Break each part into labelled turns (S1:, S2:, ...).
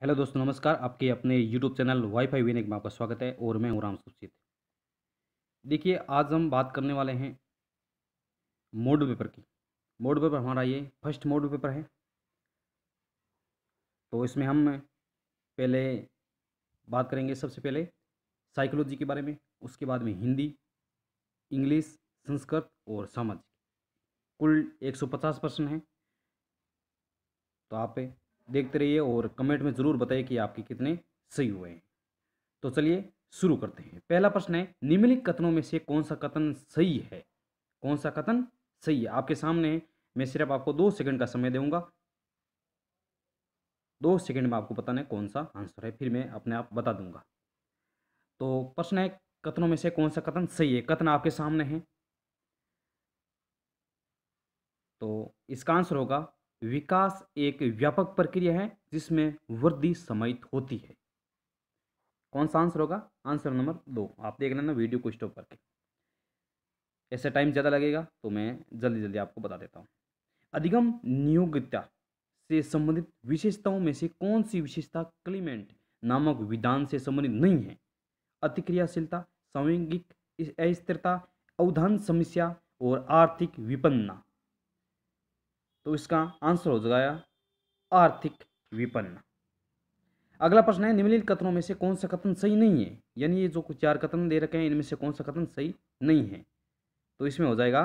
S1: Hello दोस्तों, नमस्कार। आपके अपने यूट्यूब चैनल वाईफाई विनिक में आपका स्वागत है और मैं हूं राम सुरजीत। देखिए, आज हम बात करने वाले हैं मॉडल पेपर की। मॉडल पेपर हमारा ये फर्स्ट मॉडल पेपर है। तो इसमें हम पहले बात करेंगे, सबसे पहले साइकोलॉजी के बारे में, उसके बाद में हिंदी, इंग्लिश, संस्कृत और समाज। कुल 150 प्रश्न हैं। तो आप देखते रहिए और कमेंट में ज़रूर बताइए कि आपके कितने सही हुए हैं। तो चलिए शुरू करते हैं। पहला प्रश्न है, निम्नलिखित कथनों में से कौन सा कथन सही है? कौन सा कथन सही है? आपके सामने है। मैं सिर्फ आपको 2 सेकंड का समय दूंगा। 2 सेकंड में आपको बताना है कौन सा आंसर है, फिर मैं अपने आप बता दूंगा। तो प्रश्न है, कथनों में से कौन सा कथन सही है? कथन आपके सामने है। तो इसका आंसर होगा, विकास एक व्यापक प्रक्रिया है जिसमें वृद्धि समाहित होती है। कौन सा आंसर होगा? Answer number 2। आप देख लेना वीडियो को स्टॉप करके। ऐसे टाइम ज़्यादा लगेगा तो मैं जल्दी जल्दी आपको बता देता हूँ। अधिगम नियोक्ता से संबंधित विशेषताओं में से कौन सी विशेषता क्लीमेंट नामक विधान से संबंधित नहीं है? अतिक्रियाशीलता, सांविधिक अस्थिरता, अवधान समस्या और आर्थिक विपन्नता। तो इसका आंसर हो जाएगा आर्थिक विपन्न। अगला प्रश्न है, निम्नलिखित कथनों में से कौन सा कथन सही नहीं है? यानी ये जो कुछ 4 कथन दे रखे हैं, इनमें से कौन सा कथन सही नहीं है? तो इसमें हो जाएगा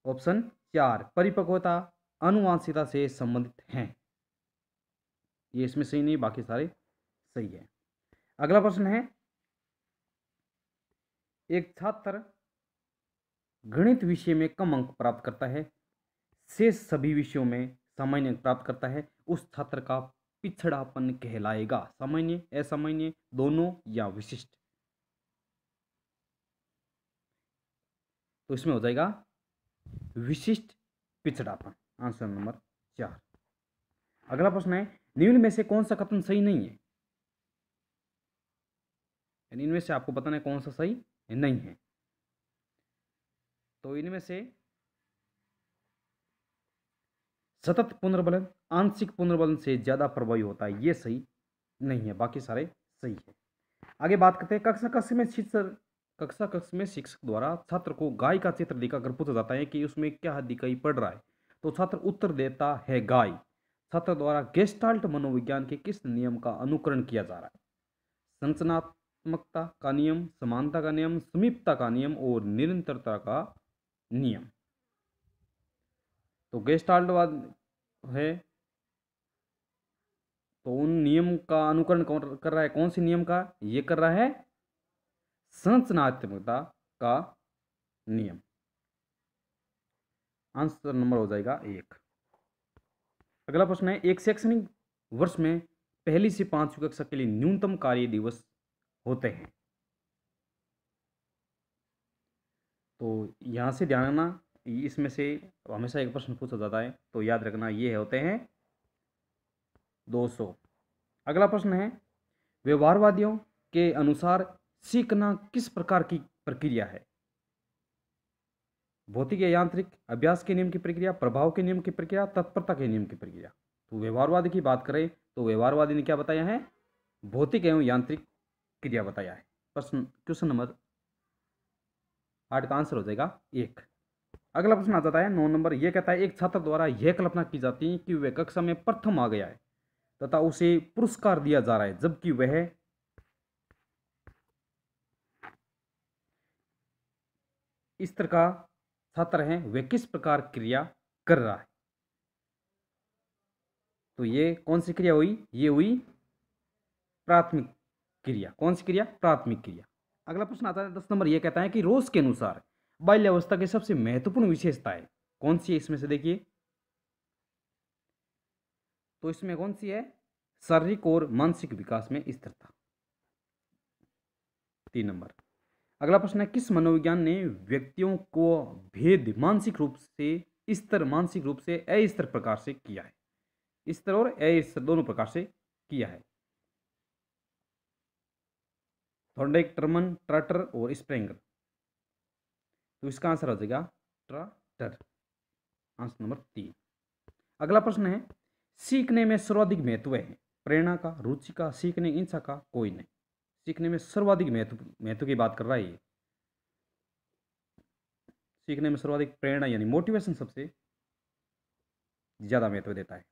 S1: ऑप्शन 4, परिपक्वता आनुवंशिकता से संबंधित हैं। ये इसमें सही नहीं, बाकी सारे सही है। अगला प्रश्न है, एक छात्र गणित विषय में कम अंक प्राप्त करता है, शेष सभी विषयों में सामान्य अंक प्राप्त करता है, उस छात्र का पिछड़ापन कहलाएगा। सामान्य, असामान्य, दोनों या विशिष्ट? तो इसमें हो जाएगा विशिष्ट पिछड़ापन, आंसर नंबर 4। अगला प्रश्न है, निम्न में से कौन सा कथन सही नहीं है? इनमें से आपको बताना है कौन सा सही नहीं है। तो इनमें से सतत पुनर्बलन आंशिक पुनर्बलन से ज्यादा प्रभावी होता है, ये सही नहीं है, बाकी सारे सही है। आगे बात करते हैं, कक्षा कक्ष में शिक्षक द्वारा छात्र को गाय का चित्र दिखाकर पूछा जाता है कि उसमें क्या दिखाई पड़ रहा है। तो छात्र उत्तर देता है गाय। छात्र द्वारा गेस्टाल्ट मनोविज्ञान के किस नियम का अनुकरण किया जा रहा है? संरचनात्मकता का नियम, समानता का नियम, समीपता का नियम और निरंतरता का नियम। तो गेस्टाल्टवाद है, तो उन नियम का अनुकरण कौन कर रहा है? कौन से नियम का? ये कर रहा है संरचनात्मकता का नियम। आंसर नंबर हो जाएगा 1। अगला प्रश्न है, एक शैक्षणिक वर्ष में पहली से 5वीं कक्षा के लिए न्यूनतम कार्य दिवस होते हैं। तो यहां से ध्यान रखना, इसमें से हमेशा एक प्रश्न पूछा जाता है, तो याद रखना ये होते हैं 200। अगला प्रश्न है, व्यवहारवादियों के अनुसार सीखना किस प्रकार की प्रक्रिया है? भौतिक या यांत्रिक, अभ्यास के नियम की प्रक्रिया, प्रभाव के नियम की प्रक्रिया, तत्परता के नियम की प्रक्रिया। तो व्यवहारवादी की बात करें तो व्यवहारवादी ने क्या बताया है? भौतिक एवं यांत्रिक क्रिया बताया है। प्रश्न क्वेश्चन नंबर 8 का आंसर हो जाएगा 1। अगला प्रश्न आ जाता है 9 नंबर। यह कहता है, एक छात्र द्वारा यह कल्पना की जाती है कि वह कक्षा में प्रथम आ गया है तथा उसे पुरस्कार दिया जा रहा है, जबकि वह इस तरह का छात्र है, वह किस प्रकार क्रिया कर रहा है? तो ये कौन सी क्रिया हुई? ये हुई प्राथमिक क्रिया। कौन सी क्रिया? प्राथमिक क्रिया। अगला प्रश्न आता है 10 नंबर। यह कहता है कि रोज के अनुसार बाल्यावस्था की सबसे महत्वपूर्ण विशेषता है कौन सी है? इसमें से देखिए, तो इसमें कौन सी है? शारीरिक और मानसिक विकास में स्थिरता। 3 नंबर। अगला प्रश्न है, किस मनोविज्ञान ने व्यक्तियों को भेद मानसिक रूप से अस्थिर प्रकार से किया है? स्थिर और अस्थिर दोनों प्रकार से किया है। थॉर्नडाइक, टर्मन, ट्राटर और स्प्रेंगर। तो इसका आंसर हो जाएगा डर। Answer number 3। अगला प्रश्न है, सीखने में सर्वाधिक महत्व है प्रेरणा का, रुचि का, सीखने की इच्छा का, कोई नहीं। सीखने में सर्वाधिक महत्व की बात कर रहा है ये। सीखने में सर्वाधिक प्रेरणा यानी मोटिवेशन सबसे ज्यादा महत्व देता है।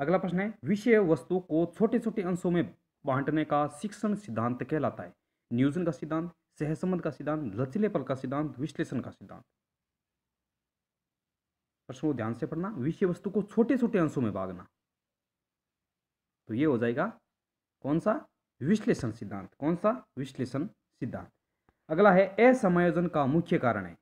S1: अगला प्रश्न है, विषय वस्तु को छोटे छोटे अंशों में बांटने का शिक्षण सिद्धांत कहलाता है। न्यूटन का सिद्धांत, सहसंबंध का सिद्धांत, लचीलेपन का सिद्धांत, विश्लेषण का सिद्धांत। प्रश्न को ध्यान से पढ़ना। विषय वस्तु को छोटे छोटे अंशों में बांटना, तो ये हो जाएगा कौन सा? विश्लेषण सिद्धांत। कौन सा? विश्लेषण सिद्धांत। अगला है, असमायोजन का मुख्य कारण है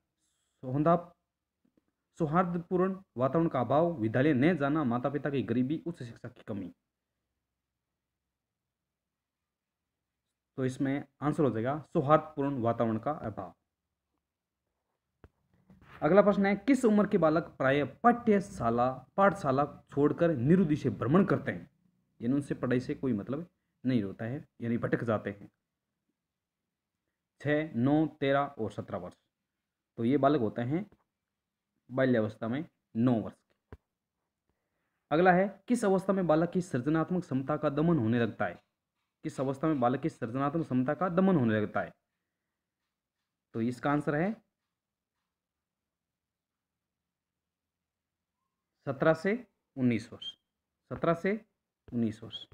S1: सौहार्दपूर्ण वातावरण का अभाव, विद्यालय न जाना, माता पिता की गरीबी, उच्च शिक्षा की कमी। तो इसमें आंसर हो जाएगा सौहार्दपूर्ण वातावरण का अभाव। अगला प्रश्न है, किस उम्र के बालक प्राय पाठशाला छोड़कर निरुद्देश्य भ्रमण करते हैं, यानी उनसे पढ़ाई से कोई मतलब नहीं होता है, यानी भटक जाते हैं? 6, 9, 13 और 17 वर्ष। तो ये बालक होते हैं बाल्यावस्था में 9 वर्ष के। अगला है, किस अवस्था में बालक की सृजनात्मक क्षमता का दमन होने लगता है? किस अवस्था में बालक की सृजनात्मक क्षमता का दमन होने लगता है? तो इसका आंसर है 17 से 19 वर्ष। 17 से 19 वर्ष।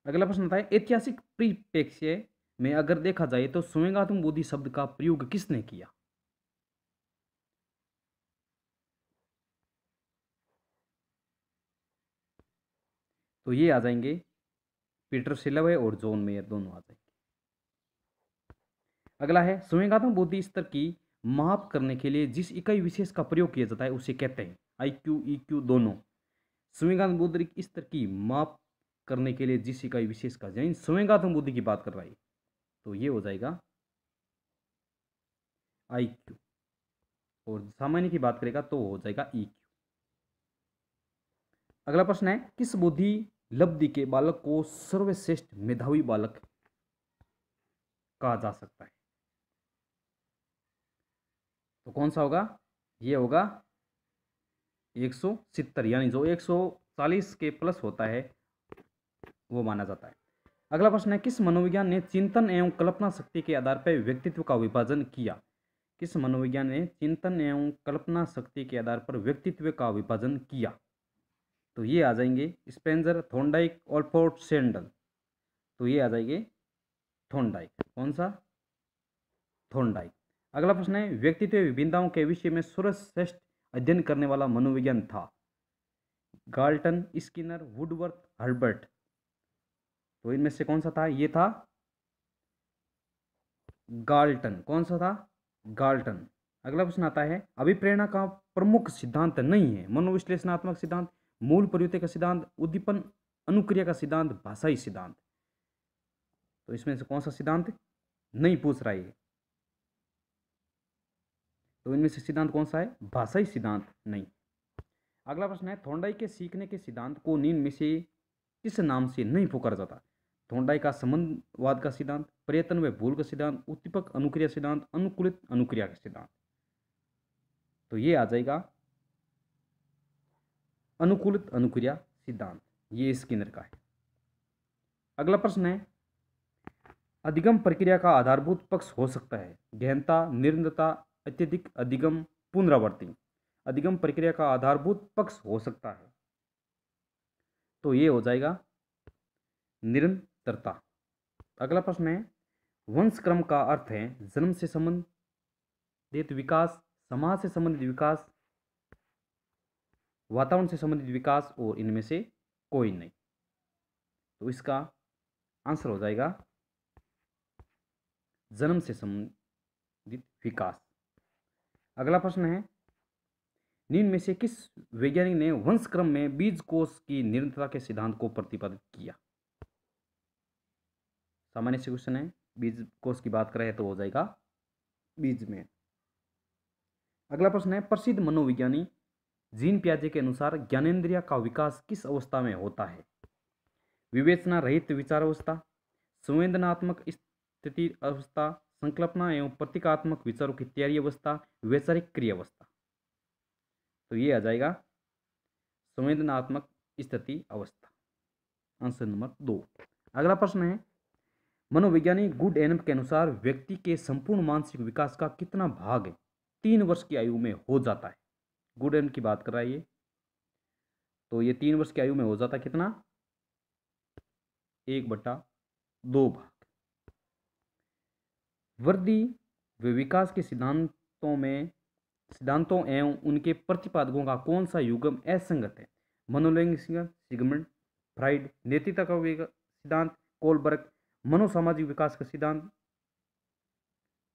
S1: अगला प्रश्न आता है, ऐतिहासिक परिप्रेक्ष्य में अगर देखा जाए तो संवेगात्मक बुद्धि शब्द का प्रयोग किसने किया? तो ये आ जाएंगे पीटर सिलवे और जॉन मेयर, दोनों आ जाएंगे। अगला है, संवेगात्मक बुद्धि स्तर की माप करने के लिए जिस इकाई विशेष का प्रयोग किया जाता है उसे कहते हैं? IQ, EQ दोनों। संवेगात्मक बुद्धि स्तर की माप करने के लिए जिस इकाई विशेष का, यानी संवेगात्मक बुद्धि की बात कर रहा है, तो ये हो जाएगा IQ, और सामान्य की बात करेगा तो हो जाएगा EQ। अगला प्रश्न है, किस बुद्धि लब्धि के बालक को सर्वश्रेष्ठ मेधावी बालक कहा जा सकता है? तो कौन सा होगा? ये होगा 170, यानी जो 140 के प्लस होता है वो माना जाता है। अगला प्रश्न है, किस मनोविज्ञान ने चिंतन एवं कल्पना शक्ति के आधार पर व्यक्तित्व का विभाजन किया? किस मनोविज्ञान ने चिंतन एवं कल्पना शक्ति के आधार पर व्यक्तित्व का विभाजन किया? तो ये आ जाएंगे स्पेंजर, थॉर्नडाइक, ऑल्पोर्ट, सेंडल। तो ये आ जाएंगे थॉर्नडाइक। कौन सा? थॉर्नडाइक। अगला प्रश्न है, व्यक्तित्व विभिन्नताओं के विषय में सर्वश्रेष्ठ अध्ययन करने वाला मनोविज्ञान था? Galton, Skinner, Woodworth, Herbert. तो इनमें से कौन सा था? ये था गाल्टन। कौन सा था? गाल्टन। अगला प्रश्न आता है, अभिप्रेरणा का प्रमुख सिद्धांत नहीं है मनोविश्लेषणात्मक सिद्धांत, मूल प्रवृत्ति का सिद्धांत, उद्दीपन अनुक्रिया का सिद्धांत, भाषाई सिद्धांत। तो इसमें से कौन सा सिद्धांत नहीं पूछ रहा है? तो इनमें से सिद्धांत कौन सा है? भाषाई सिद्धांत नहीं। अगला प्रश्न है, थॉर्नडाइक के सीखने के सिद्धांत को निम्न में से किस नाम से नहीं पुकारा जाता? थॉर्नडाइक का संबंधवाद का सिद्धांत, प्रयत्न व भूल का सिद्धांत, उद्दीपक अनुक्रिया सिद्धांत, अनुकूलित अनुक्रिया का सिद्धांत। तो ये आ जाएगा अनुकूलित अनुक्रिया सिद्धांत, ये स्किनर का है। अगला प्रश्न है, अधिगम प्रक्रिया का आधारभूत पक्ष हो सकता है गहनता, निरंतरता, अत्यधिक अधिगम, पुनरावृत्ति। अधिगम प्रक्रिया का आधारभूत पक्ष हो सकता है, तो ये हो जाएगा निरंतरता। अगला प्रश्न है, वंशक्रम का अर्थ है जन्म से संबंधित विकास, समाज से संबंधित विकास, वातावरण से संबंधित विकास, और इनमें से कोई नहीं। तो इसका आंसर हो जाएगा जन्म से संबंधित विकास। अगला प्रश्न है, निम्न में से किस वैज्ञानिक ने वंशक्रम में बीजकोश की निरंतरता के सिद्धांत को प्रतिपादित किया? सामान्य से क्वेश्चन है, बीजकोश की बात करें तो हो जाएगा बीज में। अगला प्रश्न है, प्रसिद्ध मनोविज्ञानी जीन पियाजे के अनुसार ज्ञानेंद्रिय का विकास किस अवस्था में होता है? विवेचना रहित विचार अवस्था, संवेदनात्मक स्थिति अवस्था, संकल्पना एवं प्रतीकात्मक विचारों की तैयारी अवस्था, वैचारिक क्रिया अवस्था। तो ये आ जाएगा संवेदनात्मक स्थिति अवस्था, आंसर नंबर 2। अगला प्रश्न है, मनोवैज्ञानिक गुड एनम के अनुसार व्यक्ति के संपूर्ण मानसिक विकास का कितना भाग 3 वर्ष की आयु में हो जाता है? गुड एनम की बात कर रहा है ये, तो ये 3 वर्ष की आयु में हो जाता है कितना? 1/2 भाग। वृद्धि व विकास के सिद्धांतों एवं उनके प्रतिपादकों का कौन सा युग्म असंगत है? मनोलैंगिक सिगमंड फ्राइड, नेतृत्व का सिद्धांत कोलबर्ग, मनोसामाजिक विकास का सिद्धांत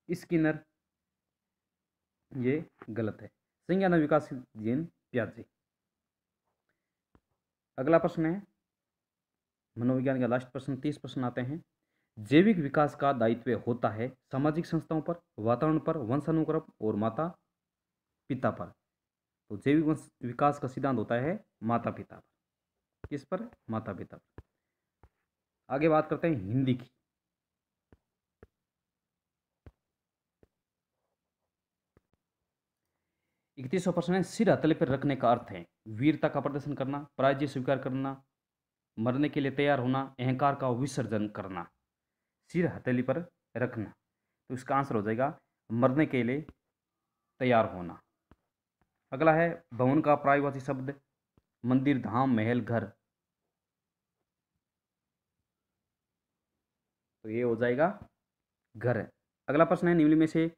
S1: स्किनर। ये गलत है, संज्ञान विकास जीन प्याजे। अगला प्रश्न है मनोविज्ञान का लास्ट प्रश्न, 30 प्रश्न आते हैं। जैविक विकास का दायित्व होता है सामाजिक संस्थाओं पर, वातावरण पर, वंशानुक्रम और माता पिता पर। तो जैविक विकास का सिद्धांत होता है माता पिता पर। किस पर? माता पिता पर। आगे बात करते हैं हिंदी की। 31वां प्रश्न है, सिर हथेली पर रखने का अर्थ है वीरता का प्रदर्शन करना, पराजय स्वीकार करना, मरने के लिए तैयार होना, अहंकार का विसर्जन करना। सिर हथेली पर रखना, तो इसका आंसर हो जाएगा मरने के लिए तैयार होना। अगला है भवन का पर्यायवाची शब्द, मंदिर, धाम, महल, घर। तो ये हो जाएगा घर। अगला प्रश्न है, निम्न में से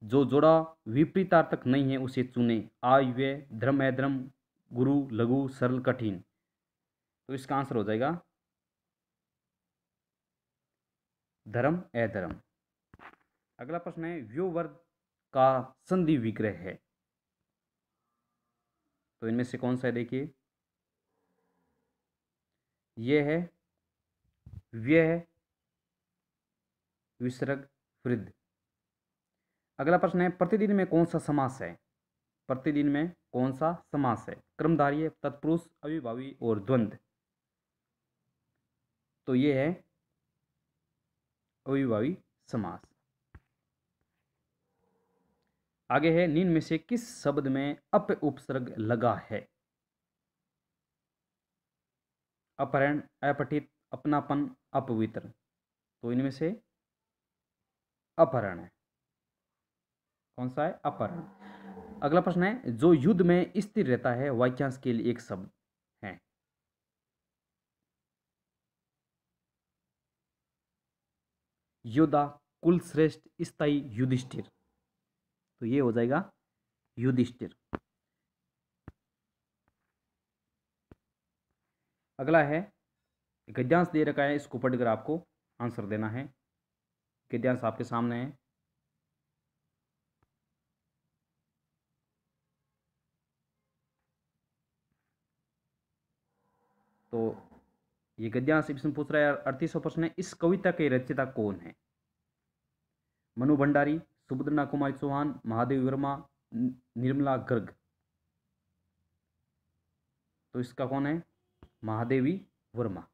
S1: जो जोड़ा विपरीतार्थक नहीं है उसे चुने। आय व्यय, धर्म अधर्म, गुरु लघु, सरल कठिन। तो इसका आंसर हो जाएगा धर्म अधर्म। अगला प्रश्न है, व्यो वर्ग का संधि विग्रह है। तो इनमें से कौन सा है? देखिए, यह है व्यय, विसर्ग, वृद्ध। अगला प्रश्न है, प्रतिदिन में कौन सा समास है? प्रतिदिन में कौन सा समास है? कर्मधारय, तत्पुरुष, अविभावी और द्वंद्व। तो ये है अविभावी समास। आगे है, निम्न में से किस शब्द में अप उपसर्ग लगा है? अपहरण, अपठित, अपनापन, अपवित्र। तो इनमें से अपहरण है। कौन सा है? अपहरण। अगला प्रश्न है, जो युद्ध में स्थिर रहता है वाक्यांश के लिए एक शब्द है। योद्धा, कुलश्रेष्ठ, स्थायी, युधिष्ठिर। तो ये हो जाएगा युधिष्ठिर। अगला है, गद्यांश दे रखा है, इसको पढ़कर आपको आंसर देना है। गद्यांश आपके सामने है। तो ये गद्यांश इसमें पूछ रहा है। 38वां प्रश्न है, इस कविता के रचयिता कौन है? मनु भंडारी, सुभद्रा कुमारी चौहान, महादेवी वर्मा, निर्मला गर्ग। तो इसका कौन है? महादेवी वर्मा।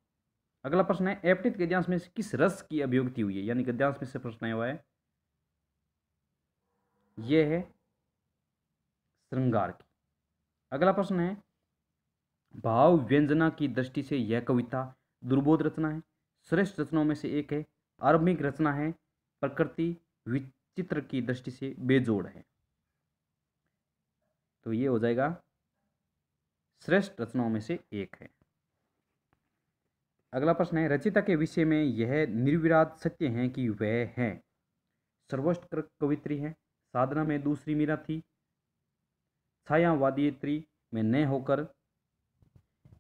S1: अगला प्रश्न है, अपठित गद्यांश में से किस रस की अभिव्यक्ति हुई है? यानी गद्यांश में से प्रश्न आया हुआ है, यह है श्रृंगार की। अगला प्रश्न है, भाव व्यंजना की दृष्टि से यह कविता दुर्बोध रचना है, श्रेष्ठ रचनाओं में से एक है, आरंभिक रचना है, प्रकृति विचित्र की दृष्टि से बेजोड़ है। तो ये हो जाएगा श्रेष्ठ रचनाओं में से एक है। अगला प्रश्न है, रचयिता के विषय में यह निर्विवाद सत्य है कि वह है सर्वोत्कृष्ट कवित्री है, साधना में दूसरी मीरा थी, छायावादित्री में न होकर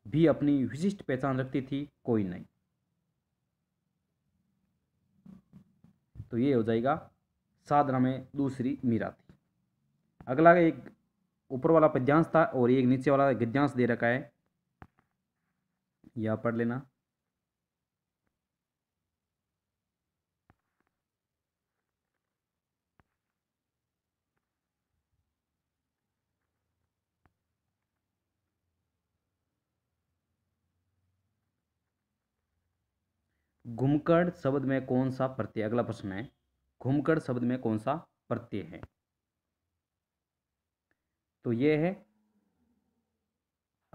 S1: भी अपनी विशिष्ट पहचान रखती थी, कोई नहीं। तो ये हो जाएगा साधना में दूसरी मीरा थी। अगला एक ऊपर वाला पद्यांश था और एक नीचे वाला गद्यांश दे रखा है, यह पढ़ लेना। घुमकड़ शब्द में कौन सा प्रत्यय? अगला प्रश्न है, घुमकड़ शब्द में कौन सा प्रत्यय है? तो ये है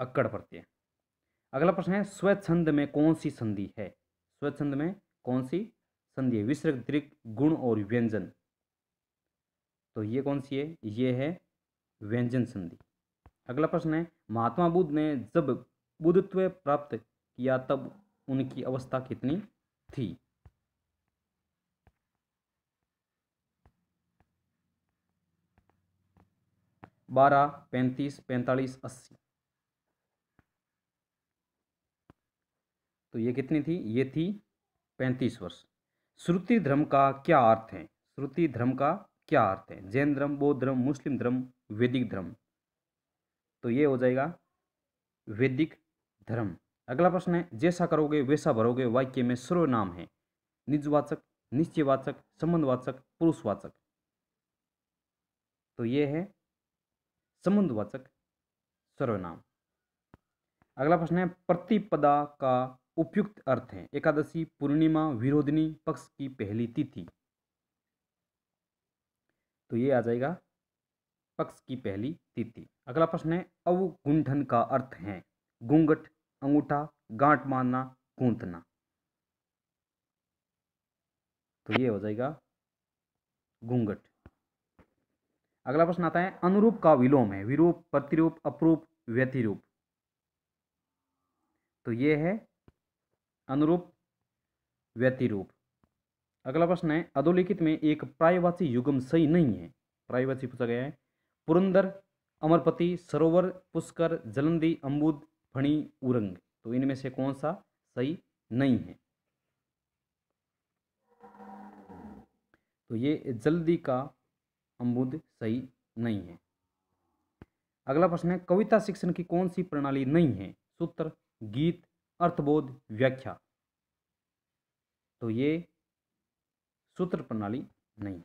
S1: अक्कड़ प्रत्यय। अगला प्रश्न है स्वच्छंद में कौन सी संधि है? स्वच्छंद में कौन सी संधि है? विसर्ग, दीर्घ, गुण और व्यंजन। तो ये कौन सी है? ये है व्यंजन संधि। अगला प्रश्न है महात्मा बुद्ध ने जब बुद्धत्व प्राप्त किया तब उनकी अवस्था कितनी थी? 12, 35, 45, 80। तो ये कितनी थी? ये थी 35 वर्ष। श्रुति धर्म का क्या अर्थ है? श्रुति धर्म का क्या अर्थ है? जैन धर्म, बौद्ध धर्म, मुस्लिम धर्म, वैदिक धर्म। तो ये हो जाएगा वैदिक धर्म। अगला प्रश्न है जैसा करोगे वैसा भरोगे वाक्य में सर्वनाम है निजवाचक, निश्चयवाचक, संबंधवाचक, पुरुषवाचक। तो ये है संबंधवाचक सर्वनाम। अगला प्रश्न है प्रतिपदा का उपयुक्त अर्थ है एकादशी, पूर्णिमा, विरोधिनी, पक्ष की पहली तिथि। तो ये आ जाएगा पक्ष की पहली तिथि। अगला प्रश्न है अवगुंठन का अर्थ है घूंघट, अंगूठा, गांठ मारना, गूंथना। तो ये हो जाएगा घूंघट। अगला प्रश्न आता है अनुरूप का विलोम है विरूप, प्रतिरूप, अपरूप, व्यतिरूप। तो ये है अनुरूप, व्यतिरूप। अगला प्रश्न है अधोलिखित में एक पर्यायवाची युग्म सही नहीं है। पर्यायवाची पूछा गया है पुरंदर, अमरपति, सरोवर, पुष्कर, जलंधी, अम्बुद, फणी, उरंग। तो इनमें से कौन सा सही नहीं है? तो ये जल्दी का अम्बुद सही नहीं है। अगला प्रश्न है कविता शिक्षण की कौन सी प्रणाली नहीं है? सूत्र, गीत, अर्थबोध, व्याख्या। तो ये सूत्र प्रणाली नहीं।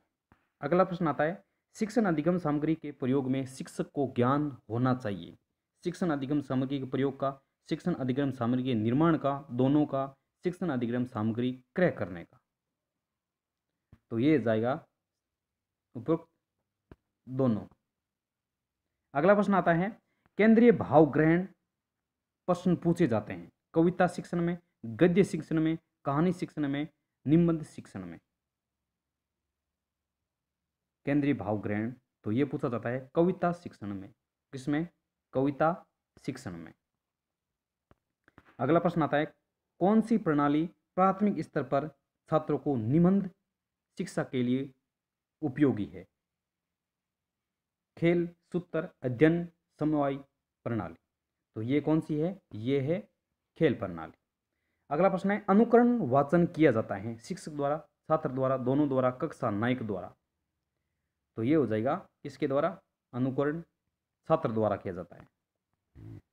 S1: अगला प्रश्न आता है शिक्षण अधिगम सामग्री के प्रयोग में शिक्षक को ज्ञान होना चाहिए। शिक्षण अधिगम सामग्री के प्रयोग का, शिक्षण अधिगम सामग्री के निर्माण का, दोनों का, शिक्षण अधिगम सामग्री क्रय करने का। तो ये जाएगा उपयुक्त दोनों। अगला प्रश्न आता है केंद्रीय भाव ग्रहण प्रश्न पूछे जाते हैं कविता शिक्षण में, गद्य शिक्षण में, कहानी शिक्षण में, निबंध शिक्षण में। केंद्रीय भाव ग्रहण तो ये पूछा जाता है कविता शिक्षण में। किसमें? कविता शिक्षण में। अगला प्रश्न आता है कौन सी प्रणाली प्राथमिक स्तर पर छात्रों को निबंध शिक्षा के लिए उपयोगी है? खेल, सूत्र, अध्ययन, समवाय प्रणाली। तो ये कौन सी है? ये है खेल प्रणाली। अगला प्रश्न है अनुकरण वाचन किया जाता है शिक्षक द्वारा, छात्र द्वारा, दोनों द्वारा, कक्षा नायक द्वारा। तो ये हो जाएगा किसके द्वारा? अनुकरण छात्र द्वारा किया जाता है।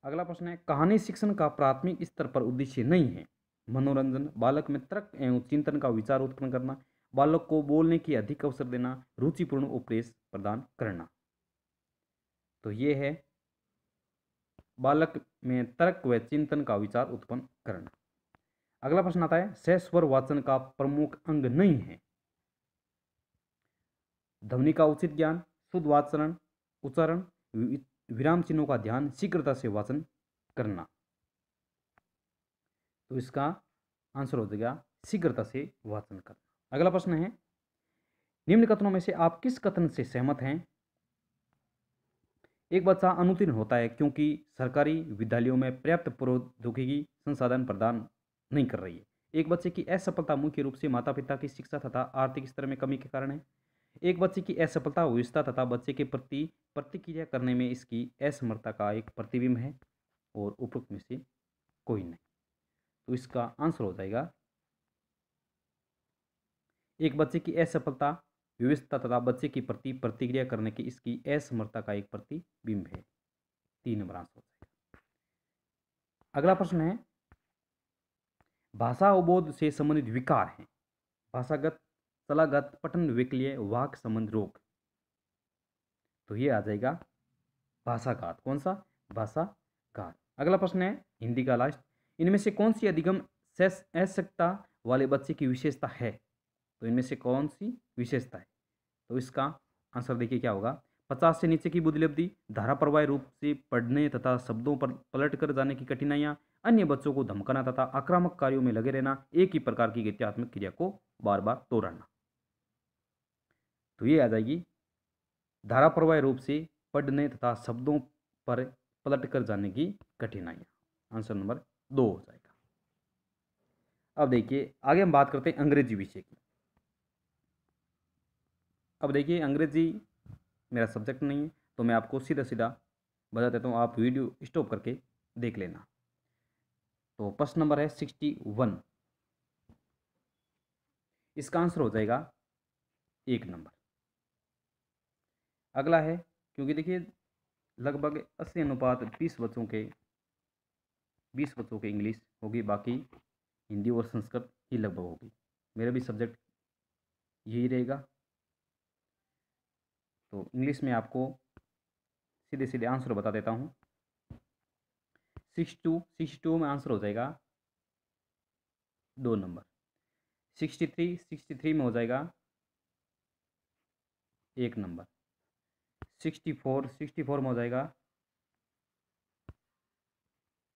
S1: अगला प्रश्न है कहानी शिक्षण का प्राथमिक स्तर पर उद्देश्य नहीं है मनोरंजन, बालक में तर्क एवं चिंतन का विचार उत्पन्न करना, बालक को बोलने की अधिक अवसर देना, रुचिपूर्ण उपदेश प्रदान करना। तो ये है बालक में तर्क व चिंतन का विचार उत्पन्न करना। अगला प्रश्न आता है सहस्वर वाचन का प्रमुख अंग नहीं है ध्वनि का उचित ज्ञान, शुद्ध वाचन, उच्चारण, विराम चिन्हों का ध्यान, शीघ्रता से वाचन करना। तो इसका आंसर हो जाएगा शीघ्रता से वाचन करना। अगला प्रश्न है निम्न कथनों में से आप किस कथन से सहमत हैं? एक बच्चा अनुत्तीर्ण होता है क्योंकि सरकारी विद्यालयों में पर्याप्त प्रौद्योगिकी संसाधन प्रदान नहीं कर रही है। एक बच्चे की असफलता मुख्य रूप से माता पिता की शिक्षा तथा आर्थिक स्तर में कमी के कारण है। एक बच्चे की असफलता विविधता तथा बच्चे के प्रति प्रतिक्रिया करने में इसकी असमर्थता का एक प्रतिबिंब है और उपरोक्त में से कोई नहीं। तो इसका आंसर हो जाएगा एक बच्चे की असफलता विविधता तथा बच्चे के प्रति प्रतिक्रिया करने की इसकी असमर्थता का एक प्रतिबिंब है। 3 नंबर आंसर हो जाएगा। अगला प्रश्न है भाषा अवबोध से संबंधित विकार हैं भाषागत, चलागत, पठन वैकल्य, वाक संबंध रोग। तो ये आ जाएगा भाषाघात। कौन सा? भाषाघात। अगला प्रश्न है हिंदी का लास्ट इनमें से कौन सी अधिगम आवश्यकता वाले बच्चे की विशेषता है? तो इनमें से कौन सी विशेषता है? तो इसका आंसर देखिए क्या होगा 50 से नीचे की बुद्धिलब्धि, धारा प्रवाह रूप से पढ़ने तथा शब्दों पर पलट कर जाने की कठिनाइयाँ, अन्य बच्चों को धमकाना तथा आक्रामक कार्यों में लगे रहना, एक ही प्रकार की गत्यात्मक क्रिया को बार बार दोहराना। तो ये आ जाएगी धारा प्रवाह रूप से पढ़ने तथा शब्दों पर पलट कर जाने की कठिनाइयाँ। आंसर नंबर 2 हो जाएगा। अब देखिए आगे हम बात करते हैं अंग्रेजी विषय की। अब देखिए अंग्रेजी मेरा सब्जेक्ट नहीं है, तो मैं आपको सीधा सीधा बता देता हूँ, आप वीडियो स्टॉप करके देख लेना। तो प्रश्न नंबर है 61, इसका आंसर हो जाएगा 1 नंबर। अगला है, क्योंकि देखिए लगभग 80/20 बच्चों के इंग्लिश होगी, बाकी हिंदी और संस्कृत ही लगभग होगी। मेरा भी सब्जेक्ट यही रहेगा। तो इंग्लिश में आपको सीधे सीधे आंसर बता देता हूँ। 62 में आंसर हो जाएगा 2 नंबर। 63 में हो जाएगा 1 नंबर। 64 में हो जाएगा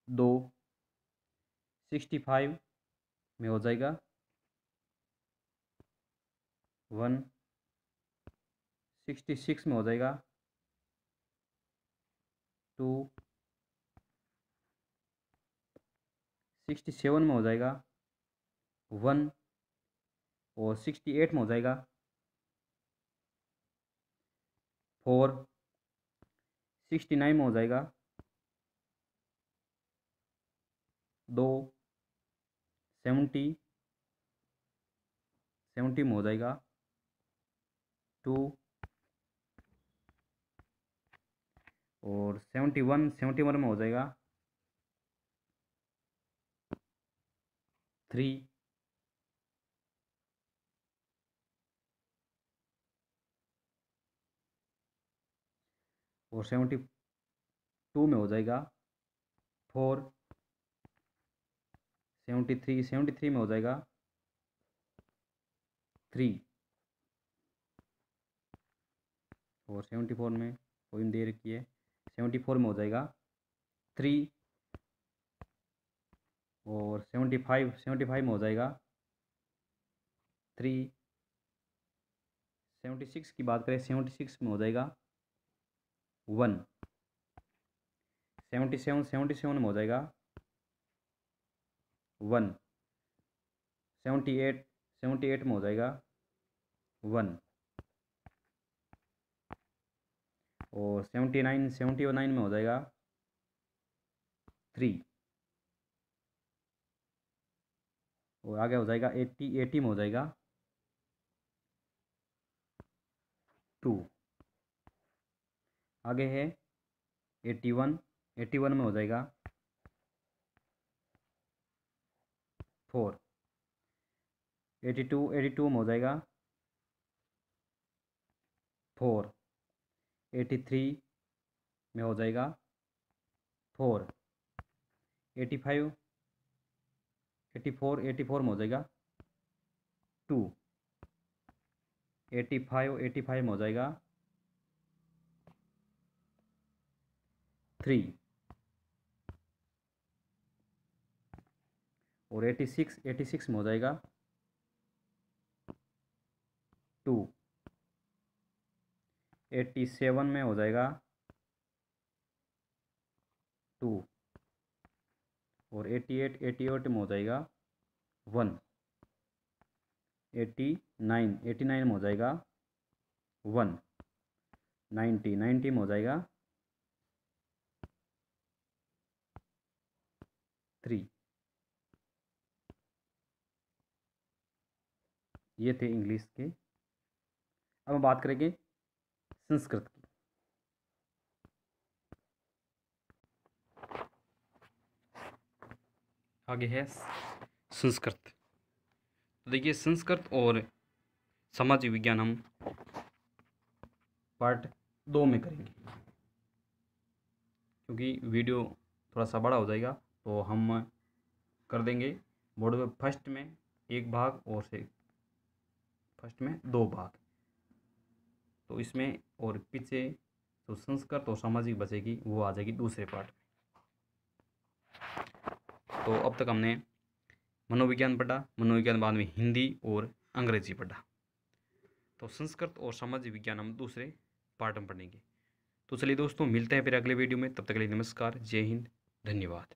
S1: 2। 65 में हो जाएगा 1। 66 में हो जाएगा 2। 67 में हो जाएगा 1 और 68 में हो जाएगा 4। 69 में हो जाएगा 2। 70 में हो जाएगा 2 और 71 में हो जाएगा 3। और 72 में हो जाएगा 4। 73 में हो जाएगा 3 और 74 में पोइम दे रखी है। 74 में हो जाएगा 3 और 75 में हो जाएगा 3। 76 की बात करें, 76 में हो जाएगा 1। 77 में हो जाएगा 1। 78 में हो जाएगा 1 और 79 में हो जाएगा 3 और आगे हो जाएगा 80 में हो जाएगा 2। आगे है 81 में हो जाएगा 4। 82 में हो जाएगा 4। 83 में हो जाएगा 4। 84 में हो जाएगा 2। 85 में हो जाएगा 3 और 86 में हो जाएगा 2। 87 में हो जाएगा 2 और 88 में हो जाएगा 1। 89 में हो जाएगा 1। 90 में हो जाएगा 3। ये थे इंग्लिश के। अब हम बात करेंगे संस्कृत की। आगे है संस्कृत। तो देखिए संस्कृत और सामाजिक विज्ञान हम पार्ट 2 में करेंगे, क्योंकि वीडियो थोड़ा सा बड़ा हो जाएगा, तो हम कर देंगे बोर्ड में फर्स्ट में 1 भाग और फर्स्ट में 2 भाग। तो इसमें और पीछे तो संस्कृत और सामाजिक बचेगी, वो आ जाएगी दूसरे पार्ट में। तो अब तक हमने मनोविज्ञान पढ़ा, मनोविज्ञान बाद में हिंदी और अंग्रेजी पढ़ा। तो संस्कृत और सामाजिक विज्ञान हम दूसरे पार्ट में पढ़ेंगे। तो चलिए दोस्तों, मिलते हैं फिर अगले वीडियो में। तब तक के लिए नमस्कार, जय हिंद, धन्यवाद।